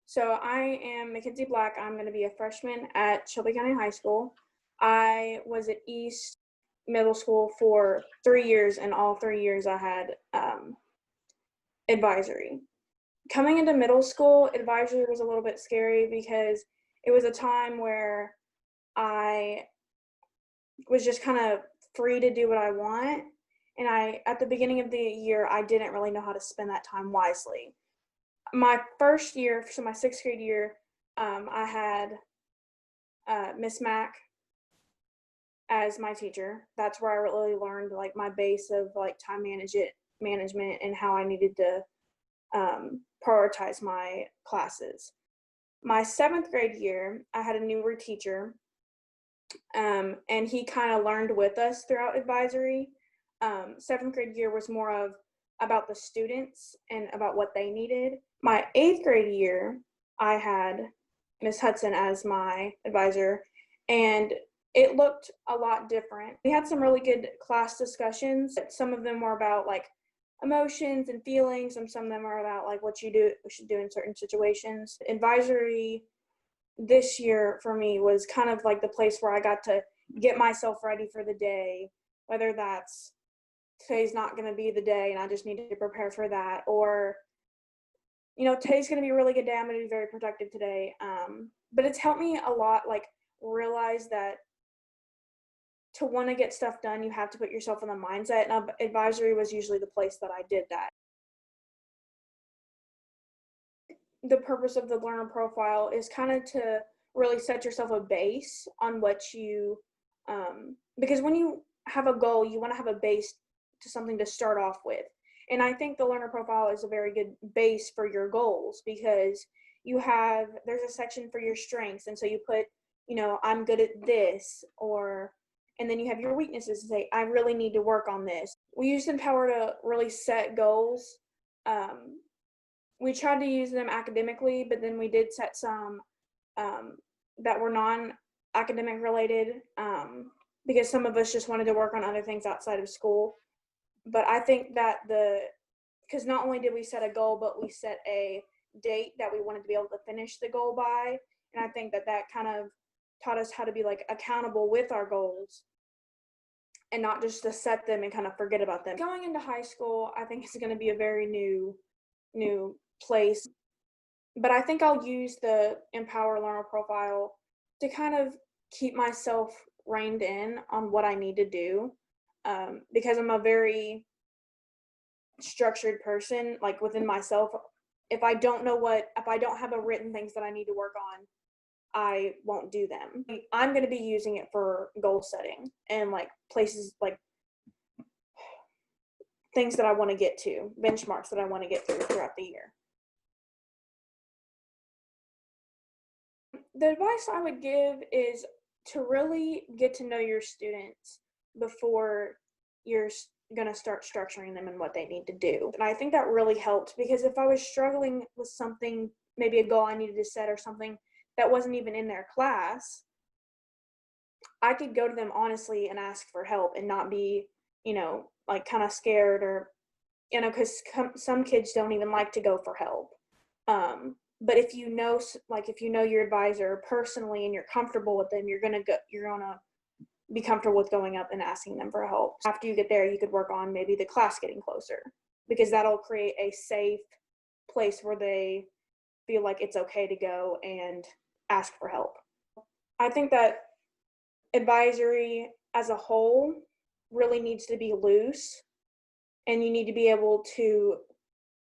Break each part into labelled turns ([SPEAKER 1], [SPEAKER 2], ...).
[SPEAKER 1] So I am Mackenzie Black. I'm going to be a freshman at Shelby County High School. I was at East Middle School for 3 years, and all 3 years I had advisory. Coming into middle school, advisory was a little bit scary because it was a time where I was just kind of free to do what I want. And at the beginning of the year, I didn't really know how to spend that time wisely. My first year, so my sixth grade year, I had Miss Mack as my teacher. That's where I really learned like my base of like management and how I needed to prioritize my classes. My seventh grade year, I had a newer teacher, and he kind of learned with us throughout advisory. Seventh grade year was more of about the students and about what they needed. My eighth grade year, I had Miss Hudson as my advisor, and it looked a lot different. We had some really good class discussions. Some of them were about like emotions and feelings, and some of them are about like what should do in certain situations. Advisory this year for me was kind of like the place where I got to get myself ready for the day, whether that's today's not going to be the day and I just need to prepare for that, or today's going to be a really good day. I'm going to be very productive today. But it's helped me a lot, like realize that to want to get stuff done, you have to put yourself in the mindset. And advisory was usually the place that I did that. The purpose of the learner profile is kind of to really set yourself a base on what you, because when you have a goal, you want to have a base to something to start off with. And I think the learner profile is a very good base for your goals because there's a section for your strengths. And so you put, I'm good at this, and then you have your weaknesses and say, I really need to work on this. We use Empower to really set goals. We tried to use them academically, but then we did set some that were non-academic related because some of us just wanted to work on other things outside of school. But I think that because not only did we set a goal, but we set a date that we wanted to be able to finish the goal by. And I think that kind of taught us how to be like accountable with our goals and not just to set them and kind of forget about them. Going into high school, I think it's going to be a very new place. But I think I'll use the Empower Learner Profile to kind of keep myself reined in on what I need to do. Because I'm a very structured person, like within myself. If I don't have a written things that I need to work on, I won't do them. I'm going to be using it for goal setting and like places like things that I want to get to, benchmarks that I want to get throughout the year. The advice I would give is to really get to know your students before you're going to start structuring them and what they need to do. And I think that really helped because if I was struggling with something, maybe a goal I needed to set or something that wasn't even in their class, I could go to them honestly and ask for help and not be, like kind of scared or, because some kids don't even like to go for help. But if you know your advisor personally and you're comfortable with them, you're gonna be comfortable with going up and asking them for help. After you get there, you could work on maybe the class getting closer because that'll create a safe place where they feel like it's okay to go and ask for help. I think that advisory as a whole really needs to be loose, and you need to be able to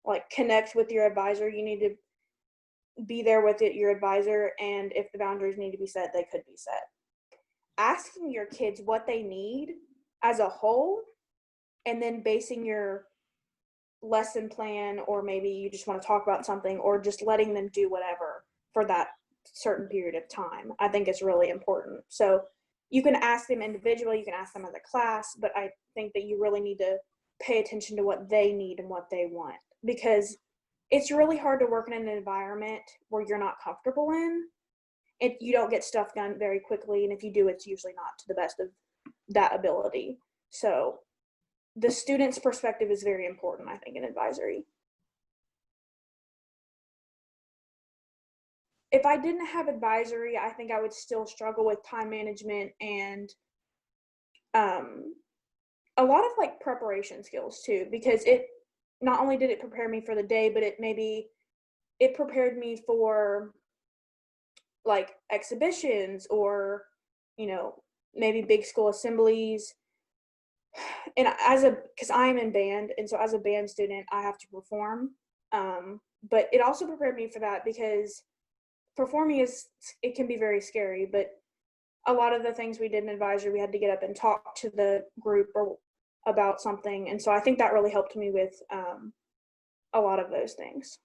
[SPEAKER 1] like connect with your advisor. You need to be there with your advisor, and if the boundaries need to be set, they could be set. Asking your kids what they need as a whole, and then basing your lesson plan, or maybe you just want to talk about something, or just letting them do whatever for that certain period of time, I think is really important. So you can ask them individually, you can ask them as a class, but I think that you really need to pay attention to what they need and what they want, because it's really hard to work in an environment where you're not comfortable in. If you don't get stuff done very quickly, and if you do, it's usually not to the best of that ability. So the student's perspective is very important, I think, in advisory. if I didn't have advisory, I think I would still struggle with time management and um, a lot of like preparation skills too, because it not only did it prepare me for the day, but it prepared me for like exhibitions or, you know, maybe big school assemblies. And because I'm in band, and so as a band student, I have to perform. But it also prepared me for that because performing it can be very scary, but a lot of the things we did in advisory, we had to get up and talk to the group or about something, and so I think that really helped me with a lot of those things.